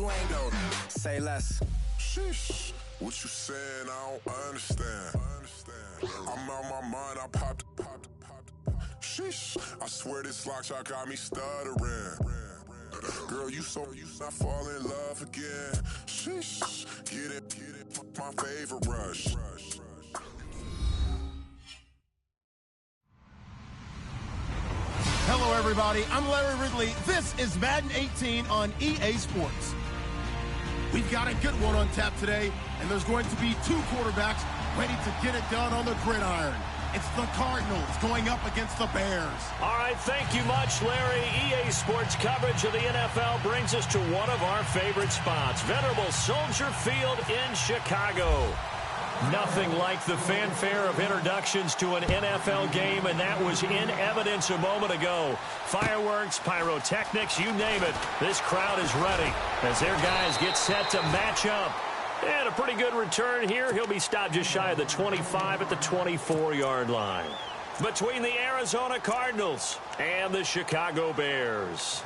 you ain't go. Say less. Sheesh. What you saying? I don't understand. I'm out my mind. I popped. Sheesh. I swear this lock shot got me stuttering. Girl, you I fall in love again. Sheesh. Get it. My favorite rush. Hello, everybody. I'm Larry Ridley. This is Madden 18 on EA Sports. We've got a good one on tap today, and there's going to be two quarterbacks ready to get it done on the gridiron. It's the Cardinals going up against the Bears. All right, thank you much, Larry. EA Sports coverage of the NFL brings us to one of our favorite spots, venerable Soldier Field in Chicago. Nothing like the fanfare of introductions to an NFL game, and that was in evidence a moment ago. Fireworks, pyrotechnics, you name it. This crowd is ready as their guys get set to match up. And a pretty good return here. He'll be stopped just shy of the 25 at the 24-yard line. Between the Arizona Cardinals and the Chicago Bears.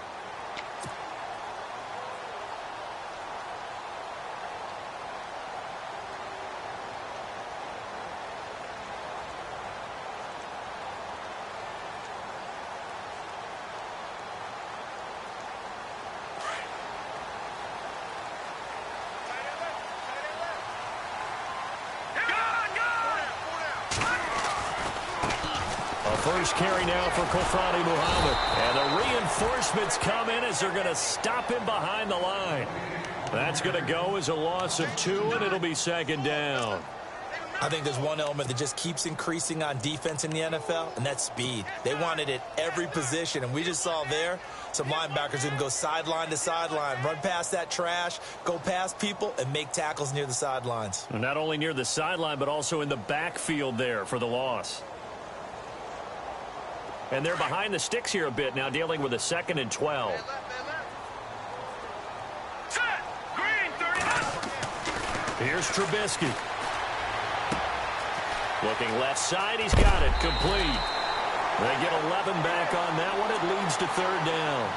First carry now for Kofrani Muhammad. And the reinforcements come in as they're going to stop him behind the line. That's going to go as a loss of 2, and it'll be second down. I think there's one element that just keeps increasing on defense in the NFL, and that's speed. They want it at every position, and we just saw there some linebackers who can go sideline to sideline, run past that trash, go past people, and make tackles near the sidelines. And not only near the sideline, but also in the backfield there for the loss. And they're behind the sticks here a bit now, dealing with a 2nd and 12. Here's Trubisky. Looking left side, he's got it, complete. They get 11 back on that one. It leads to 3rd down.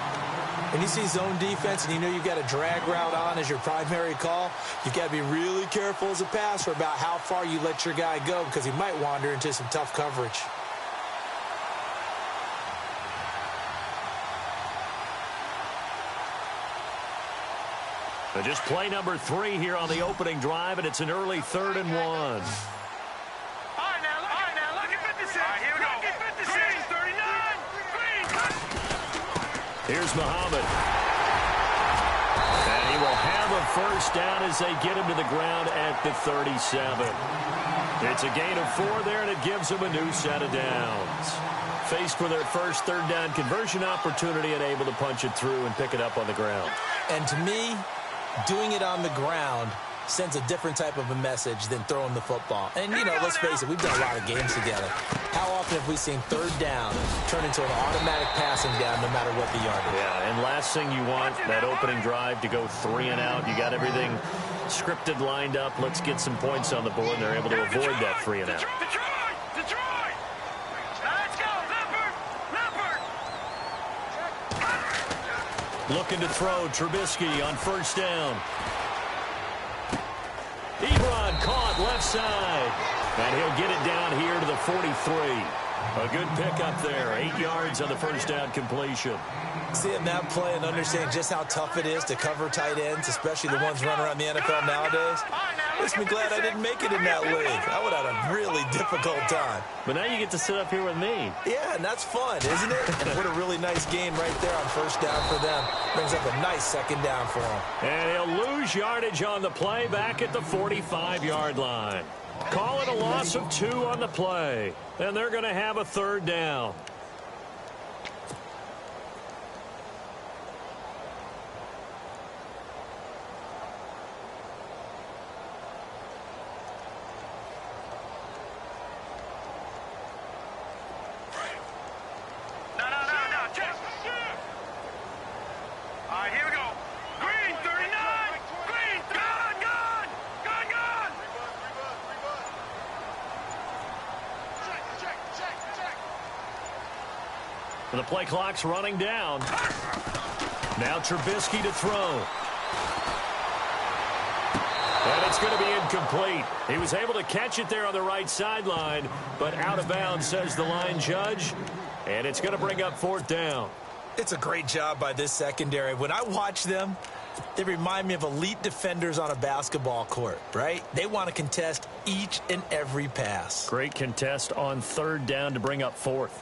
When you see zone defense and you know you've got a drag route on as your primary call, you've got to be really careful as a passer about how far you let your guy go because he might wander into some tough coverage. But just play number 3 here on the opening drive, and it's an early 3rd and 1. All right, now, look at 56. All right, here we go. Look at 56. Green, 39. Green. Here's Muhammad. And he will have a first down as they get him to the ground at the 37. It's a gain of 4 there, and it gives them a new set of downs. Faced with their first 3rd down conversion opportunity and able to punch it through and pick it up on the ground. And to me, doing it on the ground sends a different type of a message than throwing the football. And, you know, let's face it, we've done a lot of games together. How often have we seen 3rd down turn into an automatic passing down no matter what the yardage? Yeah, and last thing you want, that opening drive to go 3 and out. You got everything scripted, lined up. Let's get some points on the board, and they're able to avoid that 3 and out. Detroit! Now let's go, Leopard! Looking to throw, Trubisky on 1st down. Ebron caught left side. And he'll get it down here to the 43. A good pickup there. 8 yards on the 1st down completion. Seeing that play and understanding just how tough it is to cover tight ends, especially the ones running around the NFL nowadays, makes me glad I didn't make it in that league. I would have had a really difficult time. But now you get to sit up here with me. Yeah, and that's fun, isn't it? And what a really nice game right there on 1st down for them. Brings up a nice 2nd down for them. And he'll lose yardage on the play back at the 45-yard line. Call it a loss of 2 on the play. And they're going to have a 3rd down. The play clock's running down. Now Trubisky to throw. And it's going to be incomplete. He was able to catch it there on the right sideline, but out of bounds, says the line judge. And it's going to bring up 4th down. It's a great job by this secondary. When I watch them, they remind me of elite defenders on a basketball court, right? They want to contest each and every pass. Great contest on 3rd down to bring up 4th.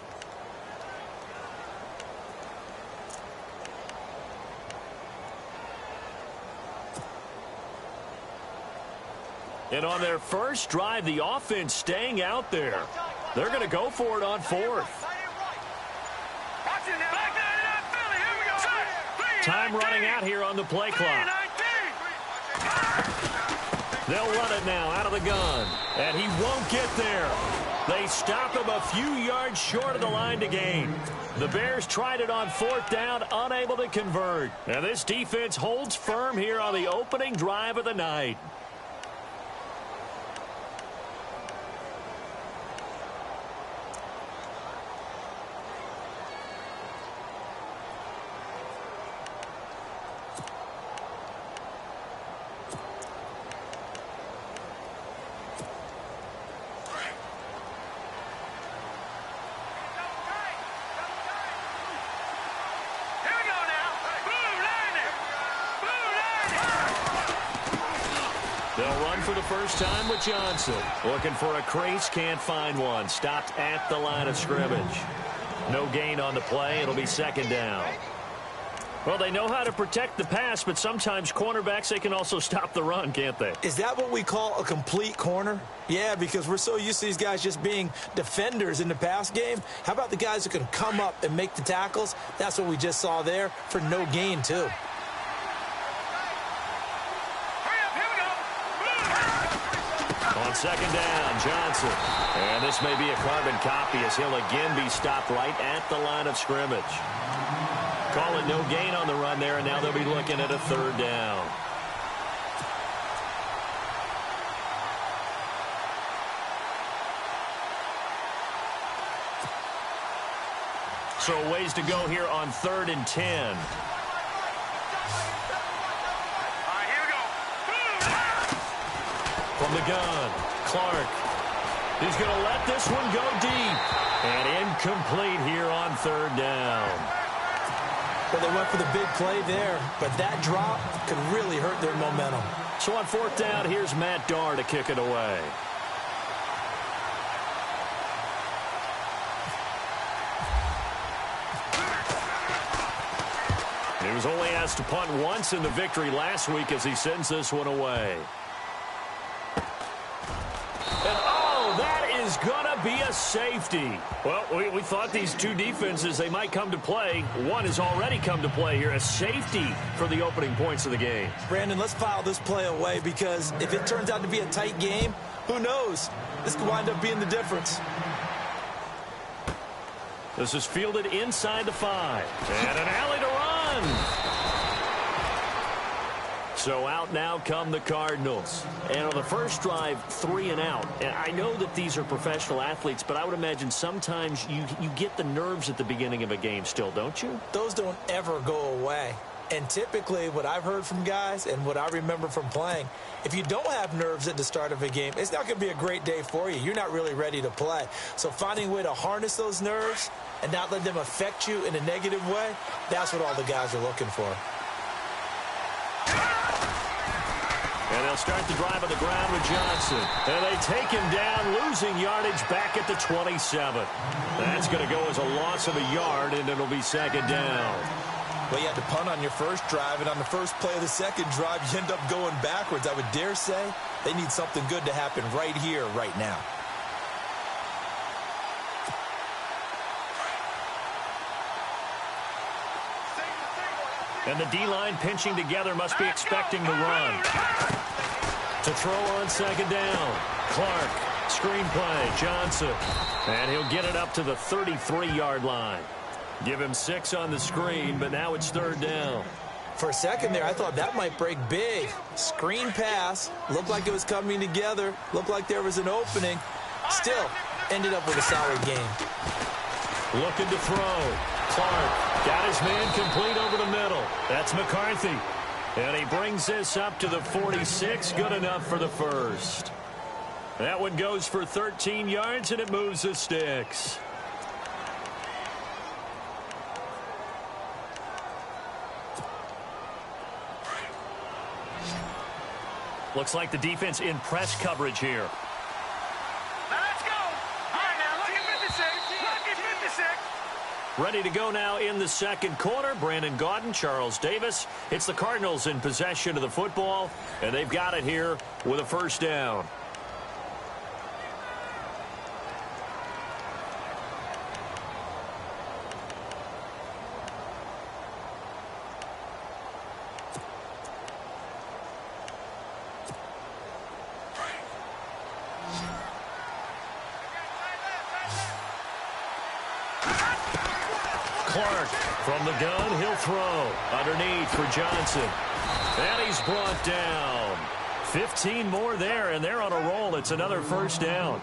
And on their first drive, the offense staying out there. They're going to go for it on 4th. Time running out here on the play clock. They'll run it now out of the gun. And he won't get there. They stop him a few yards short of the line to gain. The Bears tried it on 4th down, unable to convert. And this defense holds firm here on the opening drive of the night. They'll run for the first time with Johnson. Looking for a crease, can't find one. Stopped at the line of scrimmage. No gain on the play. It'll be 2nd down. Well, they know how to protect the pass, but sometimes cornerbacks, they can also stop the run, can't they? Is that what we call a complete corner? Yeah, because we're so used to these guys just being defenders in the pass game. How about the guys who can come up and make the tackles? That's what we just saw there for no gain, too. On 2nd down, Johnson. And this may be a carbon copy as he'll again be stopped right at the line of scrimmage. Call it no gain on the run there, and now they'll be looking at a 3rd down. So ways to go here on 3rd and 10. From the gun, Clark. He's going to let this one go deep. And incomplete here on 3rd down. Well, they went for the big play there, but that drop could really hurt their momentum. So on 4th down, here's Matt Darr to kick it away. He was only asked to punt once in the victory last week as he sends this one away. Is going to be a safety. Well, we thought these two defenses, they might come to play. One has already come to play here. A safety for the opening points of the game. Brandon, let's file this play away because if it turns out to be a tight game, who knows? This could wind up being the difference. This is fielded inside the 5. And an alley to run. So out now come the Cardinals. And on the first drive, 3 and out. And I know that these are professional athletes, but I would imagine sometimes you get the nerves at the beginning of a game still, don't you? Those don't ever go away. And typically what I've heard from guys and what I remember from playing, if you don't have nerves at the start of a game, it's not going to be a great day for you. You're not really ready to play. So finding a way to harness those nerves and not let them affect you in a negative way, that's what all the guys are looking for. And they'll start the drive on the ground with Johnson. And they take him down, losing yardage back at the 27. That's going to go as a loss of a yard, and it'll be 2nd down. Well, you had to punt on your first drive, and on the first play of the second drive, you end up going backwards. I would dare say they need something good to happen right here, right now. And the D-line pinching together must be expecting the run. To throw on 2nd down. Clark, screenplay, Johnson. And he'll get it up to the 33-yard line. Give him 6 on the screen, but now it's 3rd down. For a second there, I thought that might break big. Screen pass. Looked like it was coming together. Looked like there was an opening. Still, ended up with a solid game. Looking to throw. Clark got his man complete over the middle. That's McCarthy. And he brings this up to the 46. Good enough for the first. That one goes for 13 yards, and it moves the sticks. Looks like the defense in press coverage here. Now let's go. All right, now look at 56. Look at 56. Ready to go now in the second quarter. Brandon Gaudin, Charles Davis. It's the Cardinals in possession of the football, and they've got it here with a first down. Clark from the gun, he'll throw underneath for Johnson. And he's brought down. 15 more there, and they're on a roll. It's another first down.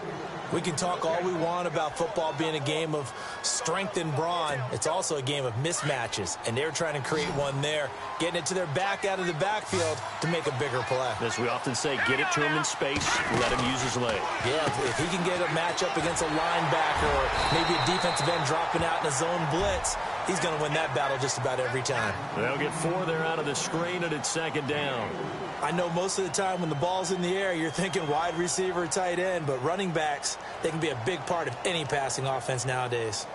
We can talk all we want about football being a game of strength and brawn. It's also a game of mismatches, and they're trying to create one there, getting it to their back out of the backfield to make a bigger play. As we often say, get it to him in space, let him use his leg. Yeah, if he can get a matchup against a linebacker or maybe a defensive end dropping out in a zone blitz, he's going to win that battle just about every time. They'll get 4 there out of the screen, and it's second down. I know most of the time when the ball's in the air, you're thinking wide receiver, tight end, but running backs, they can be a big part of any passing offense nowadays.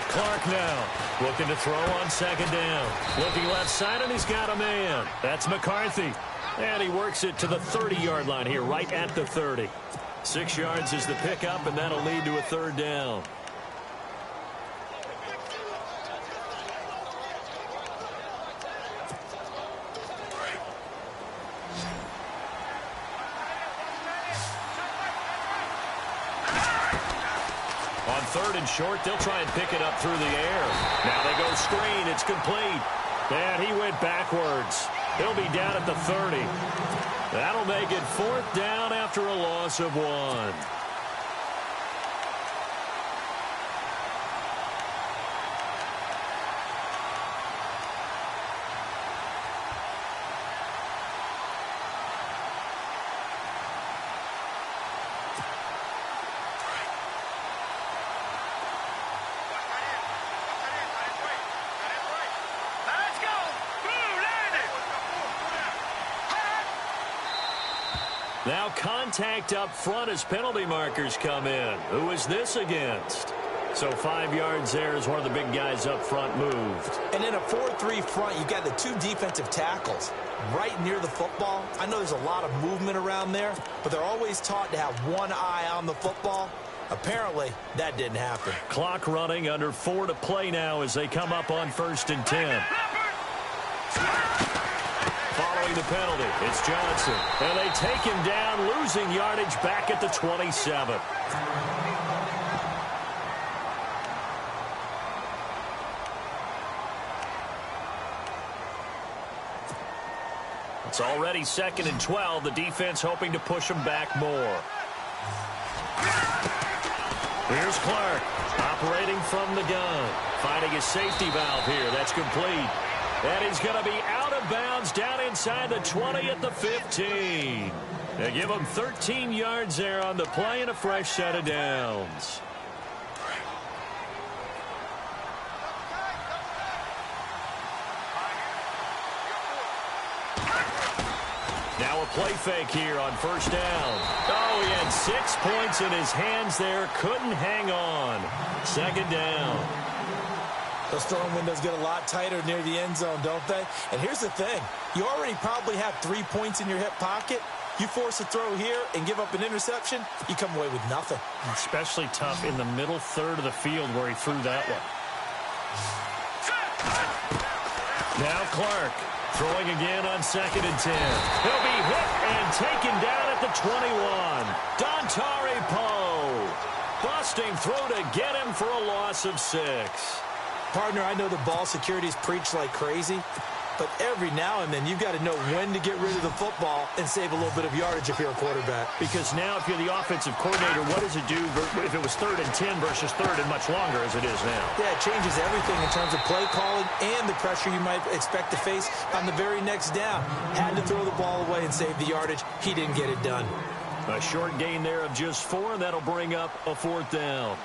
Clark now looking to throw on second down. Looking left side, and he's got a man. That's McCarthy. And he works it to the 30-yard line here, right at the 30. 6 yards is the pickup, and that'll lead to a third down. On third and short, they'll try and pick it up through the air. Now they go screen. It's complete. And he went backwards. He'll be down at the 30. That'll make it fourth down after a loss of 1. Now contact up front as penalty markers come in. Who is this against? So 5 yards there as one of the big guys up front moved. And in a 4-3 front, you've got the 2 defensive tackles right near the football. I know there's a lot of movement around there, but they're always taught to have one eye on the football. Apparently, that didn't happen. Clock running, under 4 to play now as they come up on 1st and 10. Following the penalty, it's Johnson. And they take him down, losing yardage back at the 27. It's already 2nd and 12. The defense hoping to push him back more. Here's Clark, operating from the gun. Finding his safety valve here. That's complete. And he's going to be out of bounds down inside the 20 at the 15. They give him 13 yards there on the play and a fresh set of downs. Now a play fake here on 1st down. Oh, he had 6 points in his hands there. Couldn't hang on. 2nd down. Those throwing windows get a lot tighter near the end zone, don't they? And here's the thing. You already probably have 3 points in your hip pocket. You force a throw here and give up an interception, you come away with nothing. Especially tough in the middle third of the field where he threw that one. Now Clark throwing again on 2nd and 10. He'll be hit and taken down at the 21. Dontari Poe busting through to get him for a loss of 6. Partner, I know the ball security is preached like crazy, But every now and then, you've got to know when to get rid of the football and save a little bit of yardage if you're a quarterback. Because now if you're the offensive coordinator, what does it do if it was 3rd and 10 versus 3rd and much longer as it is now? Yeah, it changes everything in terms of play calling and the pressure you might expect to face on the very next down. Had to throw the ball away and save the yardage. He didn't get it done. A short gain there of just 4, and that'll bring up a 4th down.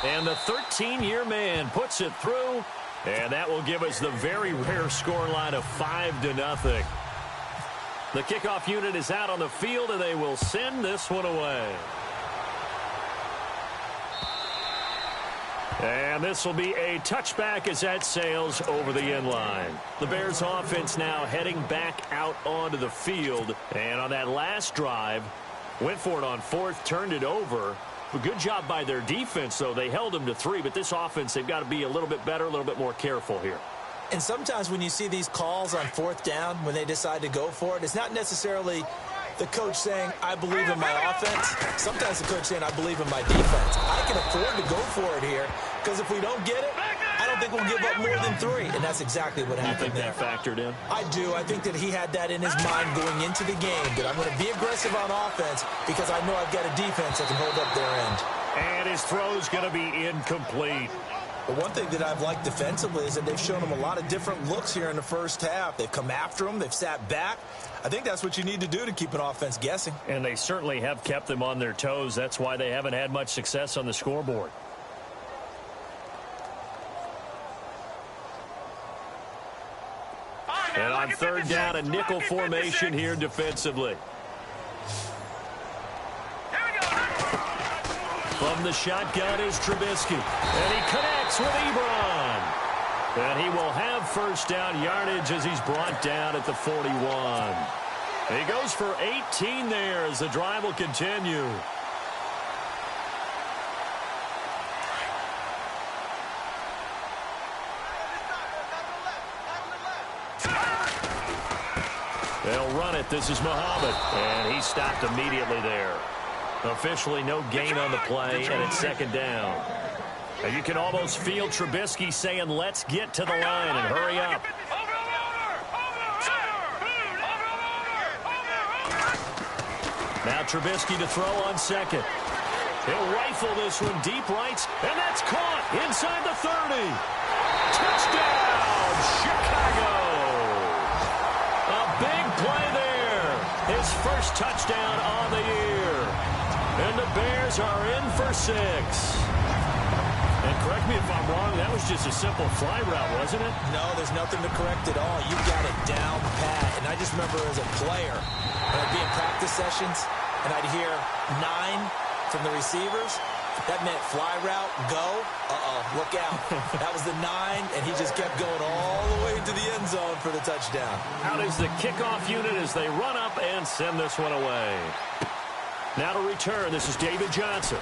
And the 13-year man puts it through, and that will give us the very rare scoreline of 5-0. The kickoff unit is out on the field, and they will send this one away. And this will be a touchback as that sails over the end line. The Bears offense now heading back out onto the field. And on that last drive, went for it on 4th, turned it over. A good job by their defense, though. They held them to 3, but this offense, they've got to be a little bit better, a little bit more careful here. And sometimes when you see these calls on 4th down, when they decide to go for it, it's not necessarily the coach saying, I believe in my offense. Sometimes the coach saying, I believe in my defense. I can afford to go for it here because if we don't get it, I don't think we'll give up more than 3. And that's exactly what happened there. You think that factored in? I do. I think that he had that in his mind going into the game, that I'm going to be aggressive on offense because I know I've got a defense that can hold up their end. And his throw's going to be incomplete. But one thing that I've liked defensively is that they've shown him a lot of different looks here in the first half. They've come after him. They've sat back. I think that's what you need to do to keep an offense guessing. And they certainly have kept them on their toes. That's why they haven't had much success on the scoreboard. And on 3rd down, a nickel formation here defensively. From the shotgun is Trubisky. And he connects with Ebron. And he will have 1st down yardage as he's brought down at the 41. He goes for 18 there as the drive will continue. They'll run it. This is Muhammad. And he stopped immediately there. Officially no gain on the play, and it's 2nd down. And you can almost feel Trubisky saying, let's get to the line and hurry up. Now Trubisky to throw on 2nd. He'll rifle this one deep right, and that's caught inside the 30. Touchdown, Chicago. A big play there. His first touchdown on the year. And the Bears are in for 6. And correct me if I'm wrong, that was just a simple fly route, wasn't it? No, there's nothing to correct at all. You got it down pat. And I just remember as a player, when I'd be in practice sessions, and I'd hear 9 from the receivers. That meant fly route, go. Look out. That was the 9, and he just kept going all the way to the end zone for the touchdown. Out is the kickoff unit as they run up and send this one away. Now to return, this is David Johnson.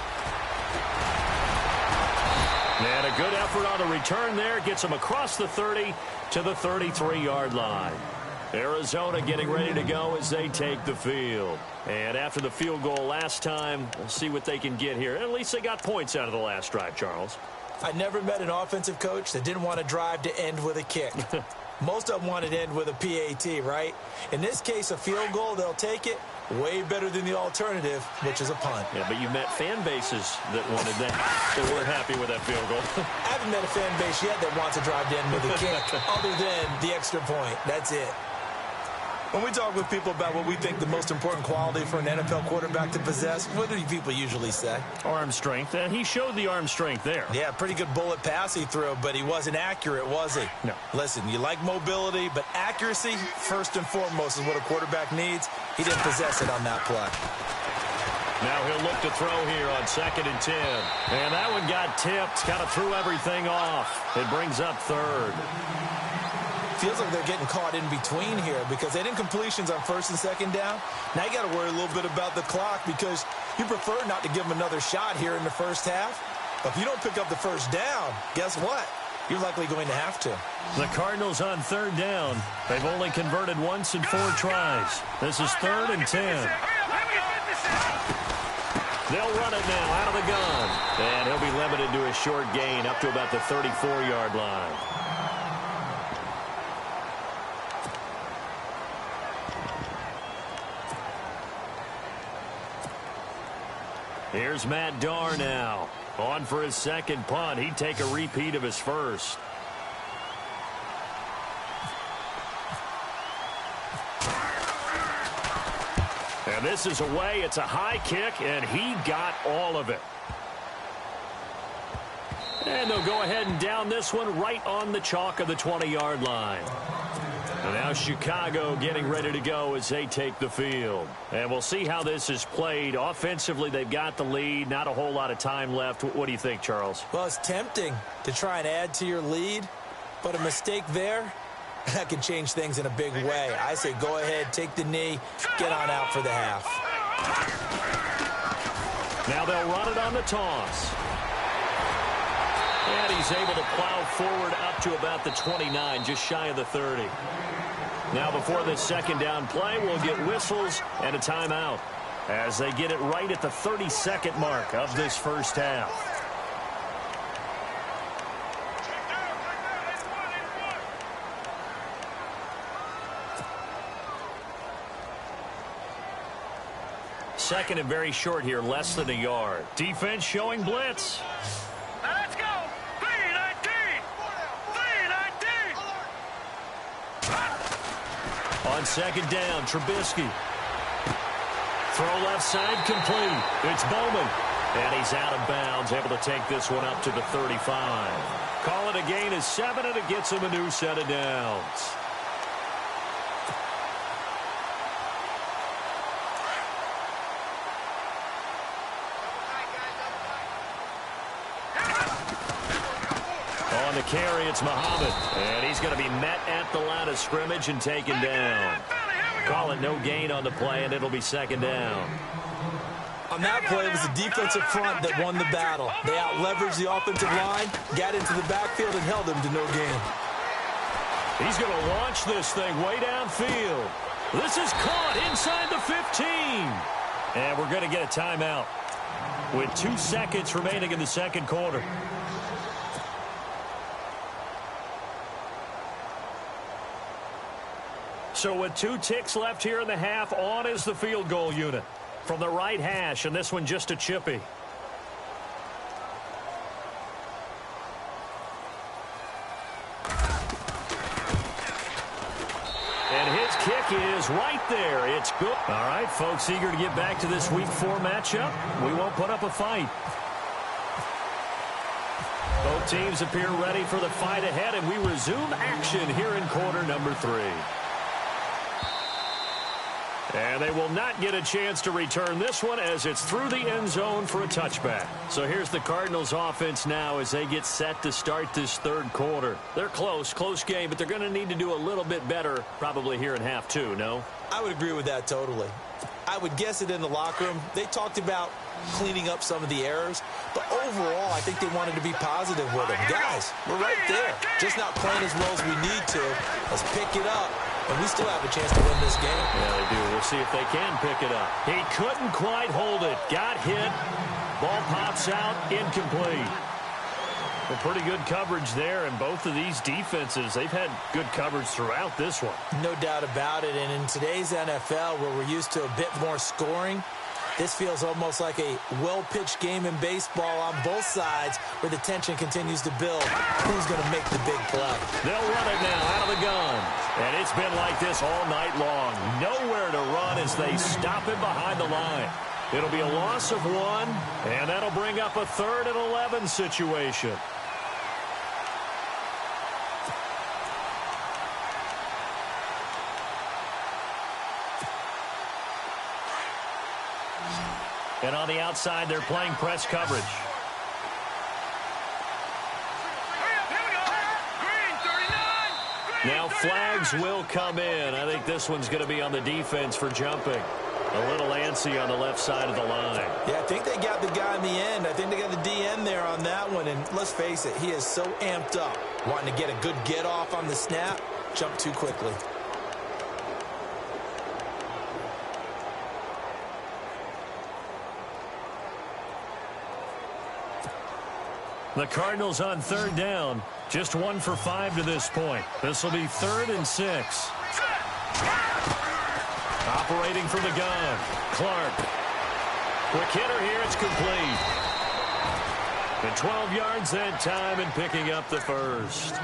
And a good effort on the return there. Gets him across the 30 to the 33-yard line. Arizona getting ready to go as they take the field. And after the field goal last time, we'll see what they can get here. At least they got points out of the last drive, Charles. I never met an offensive coach that didn't want to drive to end with a kick. Most of them wanted to end with a PAT, right? In this case, a field goal, they'll take it. Way better than the alternative, which is a punt. Yeah, but you met fan bases that wanted that. They weren't happy with that field goal. I haven't met a fan base yet that wants to drive to end with a kick, other than the extra point. That's it. When we talk with people about what we think the most important quality for an NFL quarterback to possess, what do people usually say? Arm strength. And he showed the arm strength there. Yeah, pretty good bullet pass he threw, but he wasn't accurate, was he? No. Listen, you like mobility, but accuracy, first and foremost, is what a quarterback needs. He didn't possess it on that play. Now he'll look to throw here on 2nd and 10. And that one got tipped. Kind of threw everything off. It brings up 3rd. Feels like they're getting caught in between here because they didn't completions on 1st and 2nd down. Now you got to worry a little bit about the clock because you prefer not to give them another shot here in the first half. But if you don't pick up the 1st down, guess what? You're likely going to have to. The Cardinals on third down. They've only converted once in 4 tries. This is 3rd and 10. They'll run it now out of the gun. And he'll be limited to a short gain up to about the 34-yard line. Here's Matt Darr now. On for his second punt. He'd take a repeat of his first. And this is away. It's a high kick, and he got all of it. And they'll go ahead and down this one right on the chalk of the 20-yard line. And now Chicago getting ready to go as they take the field. And we'll see how this is played. Offensively, they've got the lead. Not a whole lot of time left. What do you think, Charles? Well, it's tempting to try and add to your lead, but a mistake there, that can change things in a big way. I say go ahead, take the knee, get on out for the half. Now they'll run it on the toss. And he's able to plow forward up to about the 29, just shy of the 30. Now before this second down play, we'll get whistles and a timeout as they get it right at the 32nd mark of this first half. Second and very short here, less than a yard. Defense showing blitz. Now let's go. 3-19. 3-19. On second down, Trubisky. Throw left side, complete. It's Bowman. And he's out of bounds, able to take this one up to the 35. Call it a gain of 7, and it gets him a new set of downs. On the carry, it's Muhammad. And he's going to be met at the line of scrimmage and taken down. Call it no gain on the play, and it'll be second down. On that play, it was the defensive front that won the battle. They out-leveraged the offensive line, got into the backfield, and held them to no gain. He's going to launch this thing way downfield. This is caught inside the 15. And we're going to get a timeout with 2 seconds remaining in the second quarter. So with 2 ticks left here in the half, on is the field goal unit from the right hash, and this one just a chippy. And his kick is right there. It's good. All right, folks, eager to get back to this Week 4 matchup. We won't put up a fight. Both teams appear ready for the fight ahead, and we resume action here in quarter number 3. And they will not get a chance to return this one as it's through the end zone for a touchback. So here's the Cardinals offense now as they get set to start this third quarter. They're close game, but they're going to need to do a little bit better probably here in half 2, no? I would agree with that totally. I would guess it in the locker room. They talked about cleaning up some of the errors, but overall, I think they wanted to be positive with them. Guys, we're right there. Just not playing as well as we need to. Let's pick it up. And we still have a chance to win this game. Yeah, they do. We'll see if they can pick it up. He couldn't quite hold it. Got hit. Ball pops out. Incomplete. Well, pretty good coverage there. And both of these defenses, they've had good coverage throughout this one. No doubt about it. And in today's NFL, where we're used to a bit more scoring, this feels almost like a well-pitched game in baseball on both sides where the tension continues to build. Who's going to make the big play? They'll run it now out of the gun. And it's been like this all night long. Nowhere to run as they stop him behind the line. It'll be a loss of 1, and that'll bring up a 3rd and 11 situation. And on the outside, they're playing press coverage. Green, 39. Now flags will come in. I think this one's going to be on the defense for jumping. A little antsy on the left side of the line. Yeah, I think they got the guy in the end. I think they got the DN there on that one. And let's face it, he is so amped up, wanting to get a good get off on the snap, jump too quickly. The Cardinals on third down. Just 1 for 5 to this point. This will be 3rd and 6. Operating from the gun. Clark. Quick hitter here. It's complete. And 12 yards that time and picking up the first.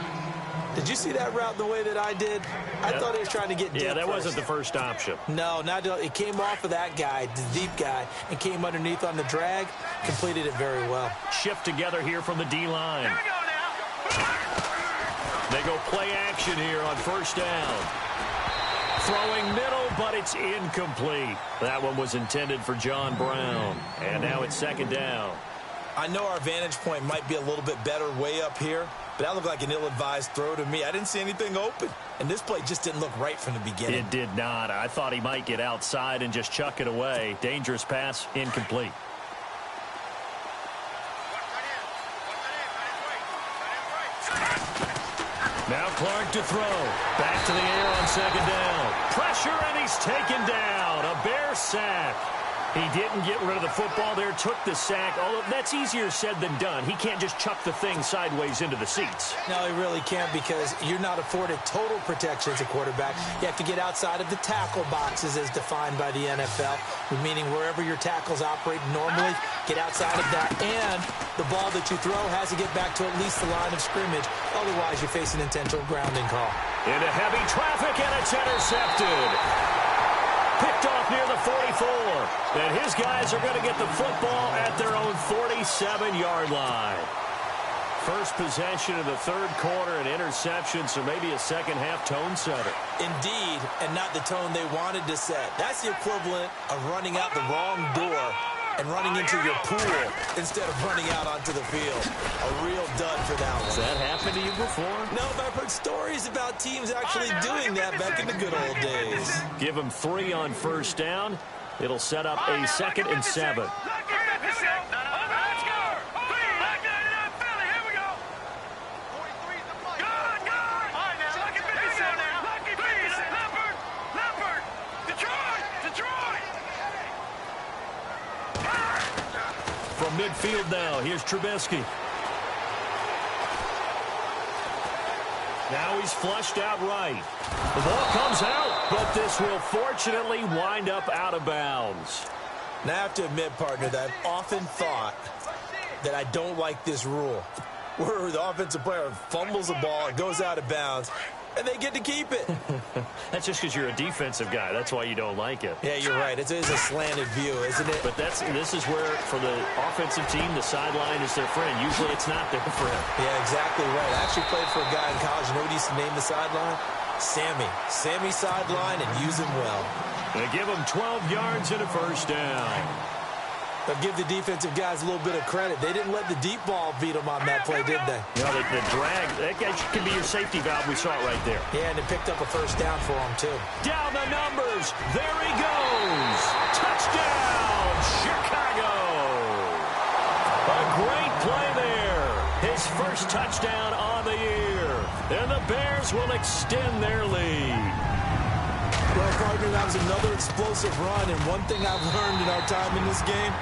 Did you see that route the way that I did? I thought he was trying to get deep. Yeah, that first. wasn't the first option. No, not it came off of that guy, the deep guy, and came underneath on the drag. Completed it very well. Shift together here from the D-line. They go play action here on first down. Throwing middle, but it's incomplete. That one was intended for John Brown. And now it's 2nd down. I know our vantage point might be a little bit better way up here, but that looked like an ill-advised throw to me. I didn't see anything open, and this play just didn't look right from the beginning. It did not. I thought he might get outside and just chuck it away. Dangerous pass, incomplete. Now Clark to throw. Back to the air on 2nd down. Pressure, and he's taken down. A Bear sack. He didn't get rid of the football there, took the sack. Although that's easier said than done. He can't just chuck the thing sideways into the seats. No, he really can't, because you're not afforded total protection as a quarterback. You have to get outside of the tackle boxes as defined by the NFL, meaning wherever your tackles operate normally, get outside of that, and the ball that you throw has to get back to at least the line of scrimmage. Otherwise, you face an intentional grounding call. Into heavy traffic, and it's intercepted. Picked off near the 44. And his guys are going to get the football at their own 47-yard line. First possession of the 3rd quarter, an interception, so maybe a second-half tone setter. Indeed, and not the tone they wanted to set. That's the equivalent of running out the wrong door and running into your pool instead of running out onto the field. A real dud for that one. Has that happened to you before? No, but I've heard stories about teams actually doing that back in the good old days. Give them 3 on first down. It'll set up a 2nd and 7. From midfield now, here's Trubisky. Now he's flushed out right. The ball comes out, but this will fortunately wind up out of bounds. Now, I have to admit, partner, that I've often thought that I don't like this rule, where the offensive player fumbles the ball, it goes out of bounds, and they get to keep it. That's just because you're a defensive guy. That's why you don't like it. Yeah, you're right. It is a slanted view, isn't it? But this is where, for the offensive team, the sideline is their friend. Usually it's not their friend. Yeah, exactly right. I actually played for a guy in college. You know what he used to name the sideline? Sammy. Sammy sideline, and use him well. They give him 12 yards and a first down. They'll give the defensive guys a little bit of credit. They didn't let the deep ball beat them on that play, did they? You know, the drag, that can be your safety valve. We saw it right there. Yeah, and it picked up a first down for them, too. Down the numbers. There he goes. Touchdown, Chicago. A great play there. His first touchdown on the year. And the Bears will extend their lead. Well, partner, that was another explosive run, and one thing I've learned in our time in this game,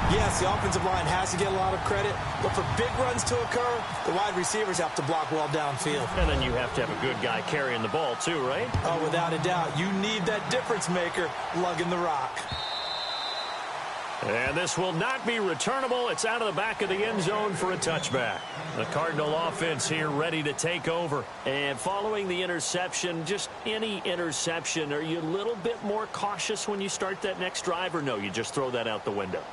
yes, the offensive line has to get a lot of credit, but for big runs to occur, the wide receivers have to block well downfield. And then you have to have a good guy carrying the ball too, right? Oh, without a doubt. You need that difference maker lugging the rock. And this will not be returnable. It's out of the back of the end zone for a touchback. The Cardinal offense here ready to take over. And following the interception, just any interception, are you a little bit more cautious when you start that next drive, or no, you just throw that out the window?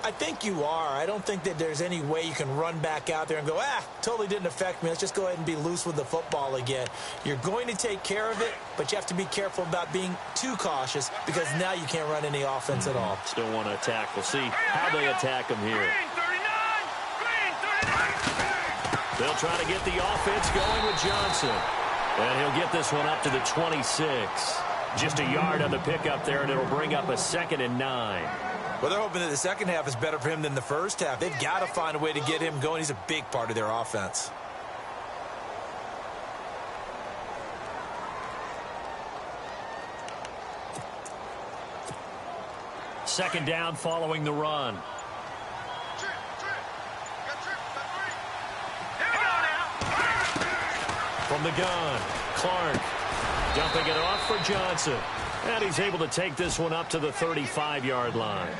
I think you are. I don't think that there's any way you can run back out there and go, totally didn't affect me. Let's just go ahead and be loose with the football again. You're going to take care of it, but you have to be careful about being too cautious, because now you can't run any offense at all. Still want to attack. We'll see how they attack them here. They'll try to get the offense going with Johnson. And he'll get this one up to the 26. Just a yard on the pickup there, and it'll bring up a 2nd and 9. Well, they're hoping that the second half is better for him than the first half. They've got to find a way to get him going. He's a big part of their offense. Second down following the run. From the gun, Clark dumping it off for Johnson. And he's able to take this one up to the 35-yard line.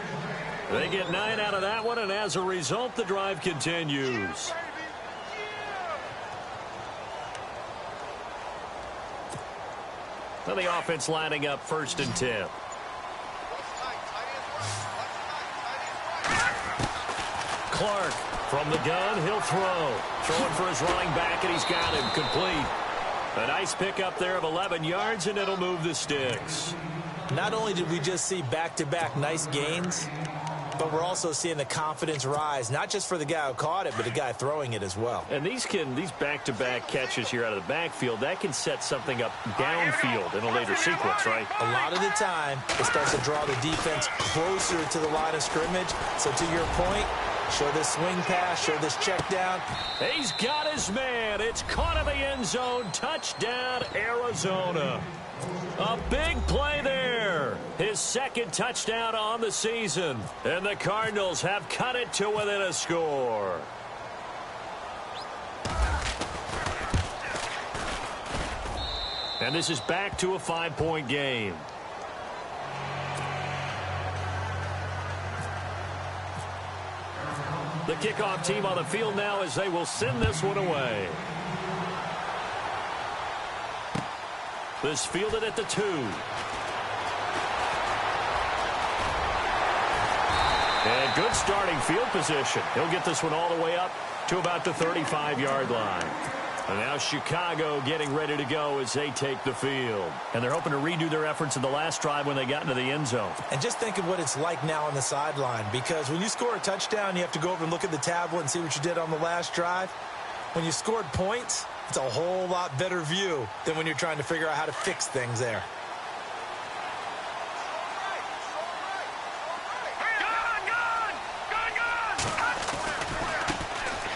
They get 9 out of that one, and as a result, the drive continues. Now the offense lining up 1st and 10. Clark from the gun, he'll throw. Throwing for his running back, and he's got him complete. A nice pickup there of 11 yards, and it'll move the sticks. Not only did we just see back-to-back nice gains, but we're also seeing the confidence rise, not just for the guy who caught it, but the guy throwing it as well. And these back-to-back catches here out of the backfield, that can set something up downfield in a later sequence, right? A lot of the time, it starts to draw the defense closer to the line of scrimmage. So to your point, show this swing pass, show this check down. He's got his man. It's caught in the end zone. Touchdown, Arizona. A big play there. His 2nd touchdown on the season. And the Cardinals have cut it to within a score. And this is back to a 5-point game. The kickoff team on the field now as they will send this one away. This fielded at the 2. And good starting field position. He'll get this one all the way up to about the 35-yard line. And now Chicago getting ready to go as they take the field. And they're hoping to redo their efforts in the last drive when they got into the end zone. And just think of what it's like now on the sideline, because when you score a touchdown, you have to go over and look at the tablet and see what you did on the last drive. When you scored points, it's a whole lot better view than when you're trying to figure out how to fix things there.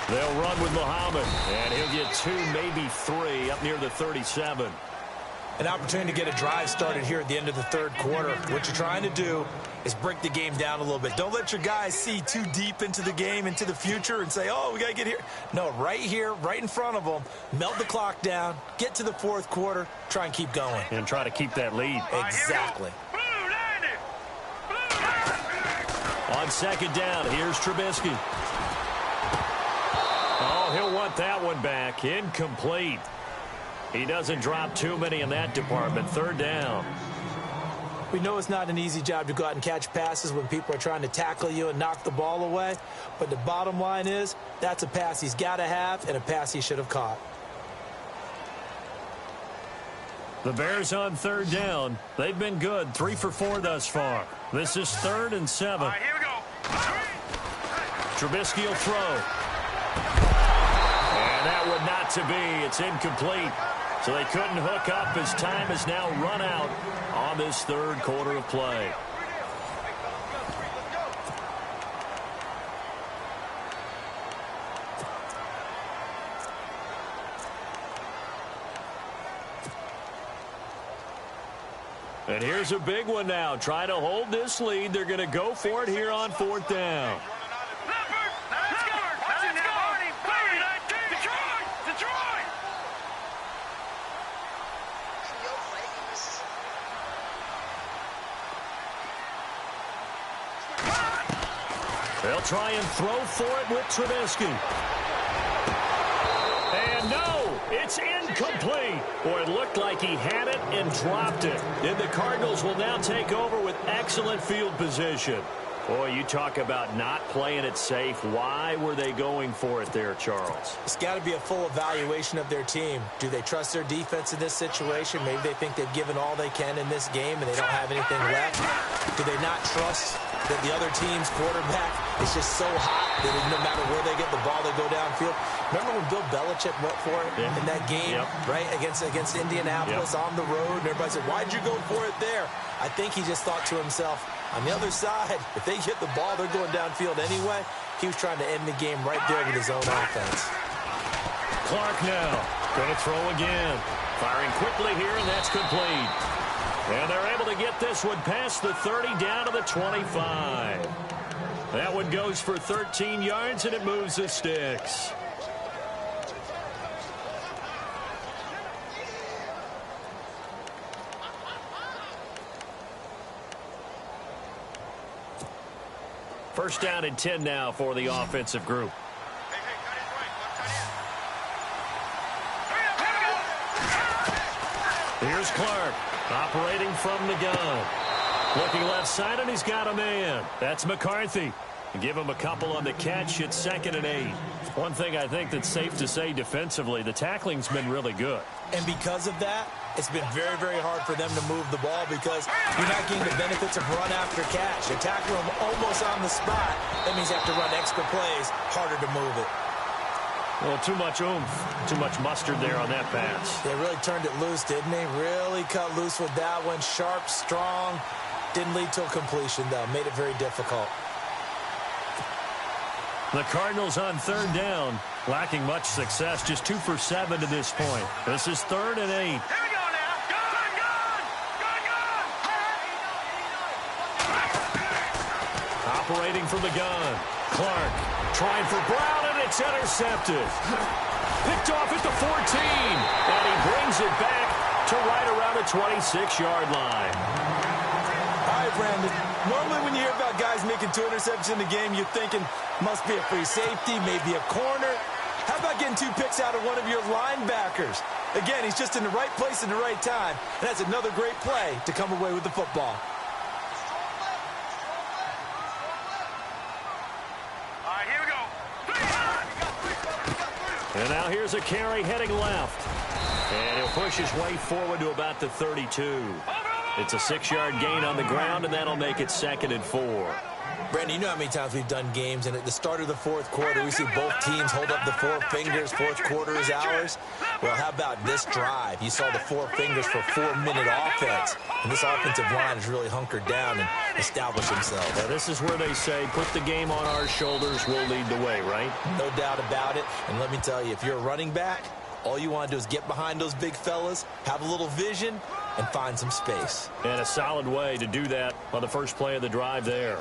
They'll run with Muhammad, and he'll get 2, maybe 3, up near the 37. An opportunity to get a drive started here at the end of the 3rd quarter. What you're trying to do is break the game down a little bit. Don't let your guys see too deep into the game, into the future, and say, oh, we got to get here. No, right here, right in front of them, melt the clock down, get to the 4th quarter, try and keep going. And try to keep that lead. Exactly. On 2nd down, here's Trubisky. Oh, he'll want that one back. Incomplete. He doesn't drop too many in that department. 3rd down. We know it's not an easy job to go out and catch passes when people are trying to tackle you and knock the ball away. But the bottom line is, that's a pass he's got to have and a pass he should have caught. The Bears on 3rd down. They've been good. 3 for 4 thus far. This is 3rd and 7. All right, here we go. Trubisky will throw. And that would not to be. It's incomplete. So they couldn't hook up as time has now run out on this 3rd quarter of play. And here's a big one now. Trying to hold this lead. They're going to go for it here on 4th down. They'll try and throw for it with Trubisky. And no, it's incomplete. Boy, it looked like he had it and dropped it. And the Cardinals will now take over with excellent field position. Boy, you talk about not playing it safe. Why were they going for it there, Charles? It's got to be a full evaluation of their team. Do they trust their defense in this situation? Maybe they think they've given all they can in this game and they don't have anything left. Do they not trust that the other team's quarterback is just so hot that no matter where they get the ball, they go downfield? Remember when Bill Belichick went for it in that game, right, against Indianapolis on the road, and everybody said, why'd you go for it there? I think he just thought to himself, on the other side, if they hit the ball, they're going downfield anyway. He was trying to end the game right there with his own offense. Clark now going to throw again. Firing quickly here, and that's complete. And they're able to get this one past the 30 down to the 25. That one goes for 13 yards, and it moves the sticks. First down and 10 now for the offensive group. Here's Clark operating from the gun. Looking left side, and he's got a man. That's McCarthy. Give him a couple on the catch. It's 2nd and 8. One thing I think that's safe to say defensively, the tackling's been really good. And because of that, it's been very, very hard for them to move the ball because you're not getting the benefits of run after catch. You're tackling them almost on the spot. That means you have to run extra plays, harder to move it. Well, too much oomph, too much mustard there on that pass. They really turned it loose, didn't they? Really cut loose with that one. Sharp, strong. Didn't lead to a completion, though. Made it very difficult. The Cardinals on 3rd down, lacking much success, just 2 for 7 to this point. This is 3rd and 8. Here we go now. Gun! Operating from the gun. Clark trying for Brown, and it's intercepted. Picked off at the 14, and he brings it back to right around the 26-yard line. All right, Brandon. Normally when you hear about guys making 2 interceptions in the game, you're thinking must be a free safety, maybe a corner. How about getting 2 picks out of one of your linebackers? Again, he's just in the right place at the right time, and that's another great play to come away with the football. All right, here we go. And now here's a carry heading left. And he'll push his way forward to about the 32. It's a 6-yard gain on the ground, and that'll make it 2nd and 4. Brandon, you know how many times we've done games, and at the start of the 4th quarter, we see both teams hold up the 4 fingers. 4th quarter is ours. Well, how about this drive? You saw the 4 fingers for 4-minute offense. And this offensive line has really hunkered down and established themselves. Now, this is where they say, put the game on our shoulders, we'll lead the way, right? No doubt about it. And let me tell you, if you're a running back, all you want to do is get behind those big fellas, have a little vision, and find some space. And a solid way to do that on the first play of the drive there.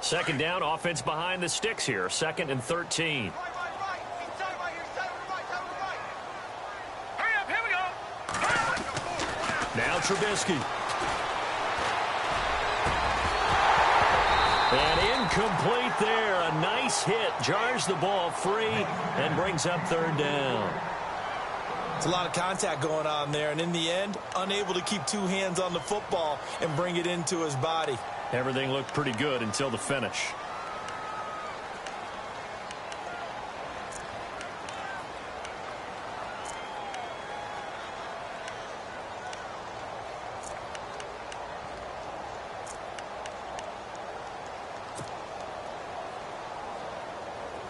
Second down, offense behind the sticks here. 2nd and 13. Hurry up, here we go. Now Trubisky. And incomplete there. A nice hit. Jars the ball free and brings up 3rd down. It's a lot of contact going on there, and in the end, unable to keep 2 hands on the football and bring it into his body. Everything looked pretty good until the finish.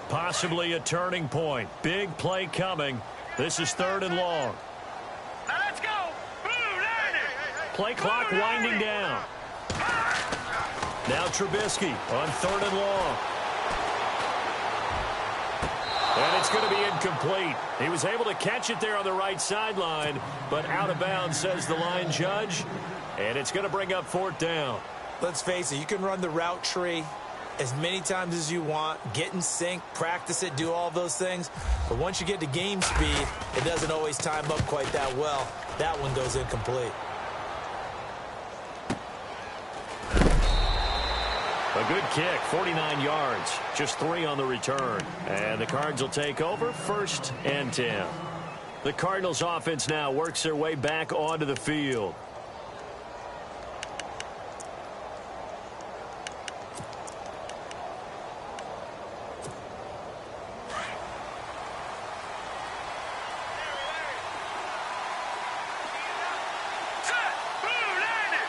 Possibly a turning point. Big play coming. This is 3rd and long. Now let's go. Blue, line it. Play clock winding down. Now Trubisky on 3rd and long. And it's going to be incomplete. He was able to catch it there on the right sideline, but out of bounds, says the line judge. And it's going to bring up 4th down. Let's face it, you can run the route tree as many times as you want, get in sync, practice it, do all those things. But once you get to game speed, it doesn't always time up quite that well. That one goes incomplete. A good kick, 49 yards, just 3 on the return. And the Cards will take over, 1st and 10. The Cardinals offense now works their way back onto the field. Set. Blue, line it.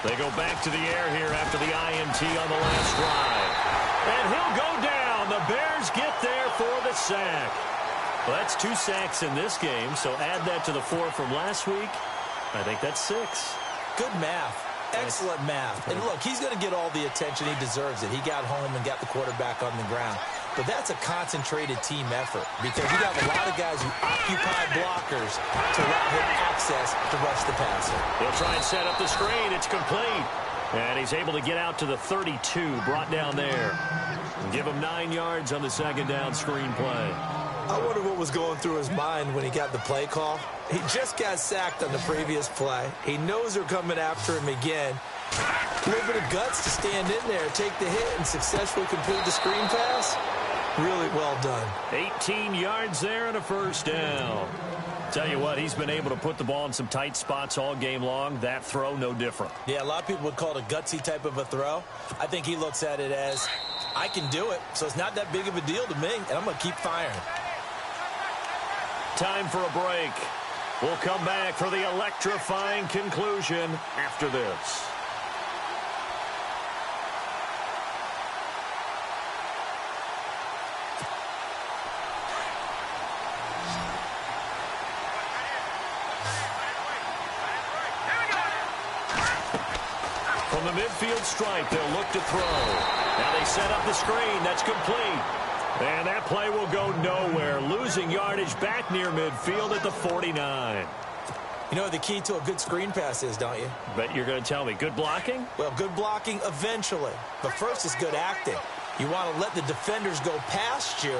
They go back to the air here after the INT on the last drive. And he'll go down. The Bears get there for the sack. Well, that's 2 sacks in this game, so add that to the 4 from last week. I think that's 6. Good math. Excellent math. And look, he's going to get all the attention. He deserves it. He got home and got the quarterback on the ground. But that's a concentrated team effort because you got a lot of guys who occupy blockers to allow him access to rush the passer. He'll try and set up the screen. It's complete. And he's able to get out to the 32, brought down there. Give him 9 yards on the second down screen play. I wonder what was going through his mind when he got the play call. He just got sacked on the previous play. He knows they're coming after him again. A little bit of guts to stand in there, take the hit, and successfully complete the screen pass. Really well done. 18 yards there and a first down. Tell you what, he's been able to put the ball in some tight spots all game long. That throw, no different. Yeah, a lot of people would call it a gutsy type of a throw. I think he looks at it as, I can do it, so it's not that big of a deal to me, and I'm going to keep firing. Time for a break. We'll come back for the electrifying conclusion after this. From the midfield stripe, they'll look to throw. Now they set up the screen. That's complete. And that play will go nowhere. Losing yardage back near midfield at the 49. You know what the key to a good screen pass is, don't you? Bet you're going to tell me. Good blocking? Well, good blocking eventually. But first is good acting. You want to let the defenders go past you,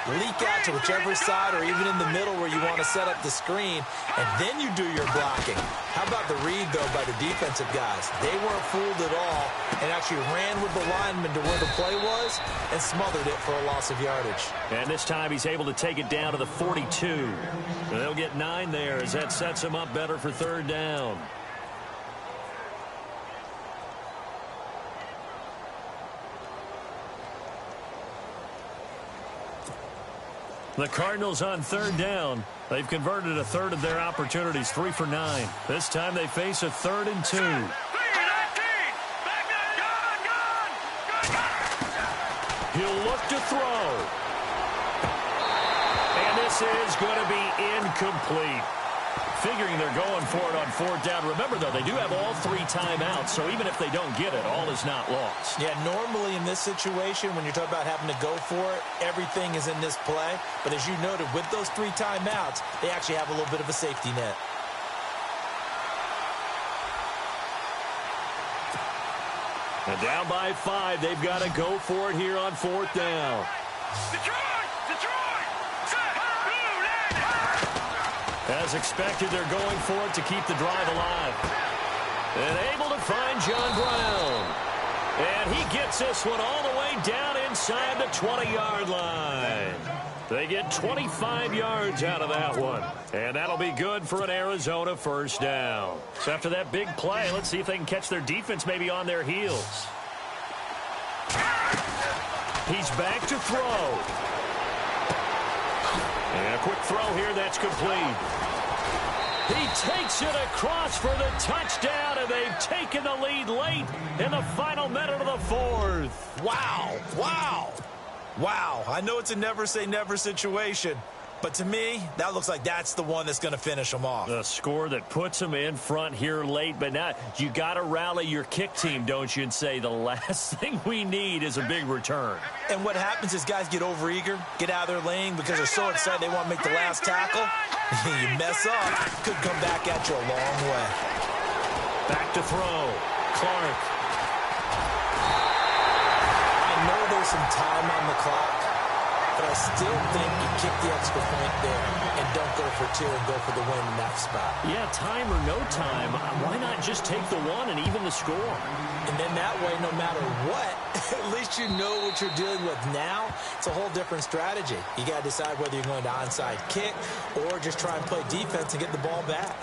leak out to whichever side or even in the middle where you want to set up the screen, and then you do your blocking. How about the read, though, by the defensive guys? They weren't fooled at all and actually ran with the lineman to where the play was and smothered it for a loss of yardage. And this time he's able to take it down to the 42. And they'll get 9 there as that sets him up better for third down. The Cardinals on third down. They've converted a third of their opportunities, 3 for 9. This time they face a 3rd and 2. He'll look to throw. And this is going to be incomplete. Figuring they're going for it on 4th down. Remember, though, they do have all 3 timeouts, so even if they don't get it, all is not lost. Yeah, normally in this situation, when you're talking about having to go for it, everything is in this play. But as you noted, with those 3 timeouts, they actually have a little bit of a safety net. And down by 5, they've got to go for it here on 4th down. As expected, they're going for it to keep the drive alive. And able to find John Brown. And he gets this one all the way down inside the 20-yard line. They get 25 yards out of that one. And that'll be good for an Arizona first down. So after that big play, let's see if they can catch their defense maybe on their heels. He's back to throw. And a quick throw here, that's complete. He takes it across for the touchdown, and they've taken the lead late in the final minute of the 4th. Wow, wow, wow. I know it's a never-say-never situation, but to me, that looks like that's the one that's going to finish them off. The score that puts them in front here late, but now you got to rally your kick team, don't you, and say the last thing we need is a big return. And what happens is guys get overeager, get out of their lane because they're so excited they want to make the last tackle. You mess up, could come back at you a long way. Back to throw. Clark. I know there's some time on the clock, but I still think you kick the extra point there and don't go for 2 and go for the win in that spot. Yeah, time or no time, why not just take the 1 and even the score? And then that way, no matter what, at least you know what you're dealing with now. It's a whole different strategy. You got to decide whether you're going to onside kick or just try and play defense and get the ball back.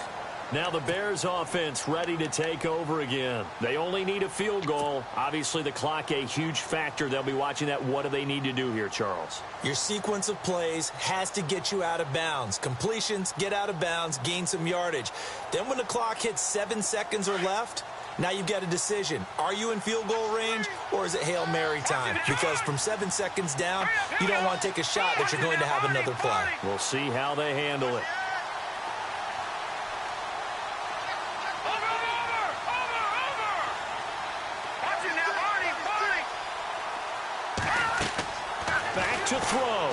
Now the Bears offense ready to take over again. They only need a field goal. Obviously the clock a huge factor. They'll be watching that. What do they need to do here, Charles? Your sequence of plays has to get you out of bounds. Completions, get out of bounds, gain some yardage. Then when the clock hits 7 seconds or left, Now you've got a decision. Are you in field goal range, or is it Hail Mary time? Because from 7 seconds down, you don't want to take a shot that you're going to have another play. We'll see how they handle it. Back to throw.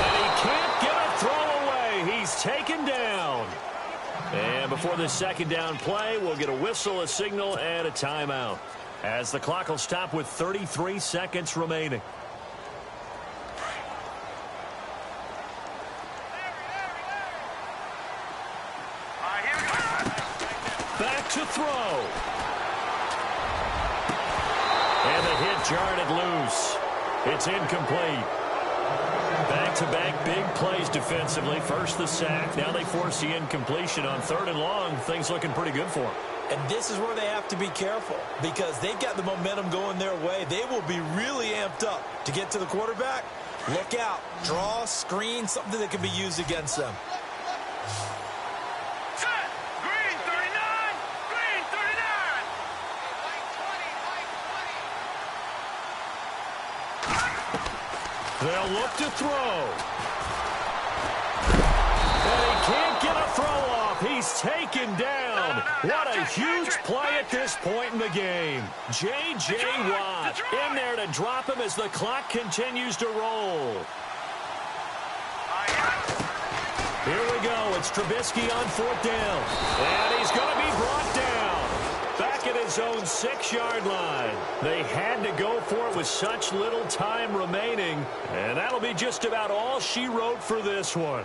And he can't get a throw away. He's taken down. And before the second down play, we'll get a whistle, a signal, and a timeout, as the clock will stop with 33 seconds remaining. Back to throw. And the hit jarred it loose. It's incomplete. Back-to-back big plays defensively. First the sack. Now they force the incompletion on 3rd and long. Things looking pretty good for them. And this is where they have to be careful, because they've got the momentum going their way. They will be really amped up to get to the quarterback. Look out. Draw, screen, something that can be used against them. They'll look to throw. And he can't get a throw off. He's taken down. What a huge play at this point in the game. J.J. Watt in there to drop him as the clock continues to roll. Here we go. It's Trubisky on 4th down. And he's going to be brought down. Back at his own 6-yard line. They had to go for it with such little time remaining. And that'll be just about all she wrote for this one.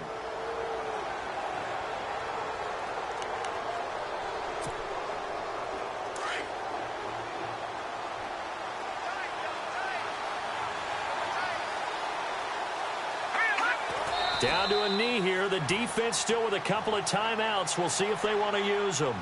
Down to a knee here. The defense still with a couple of timeouts. We'll see if they want to use them.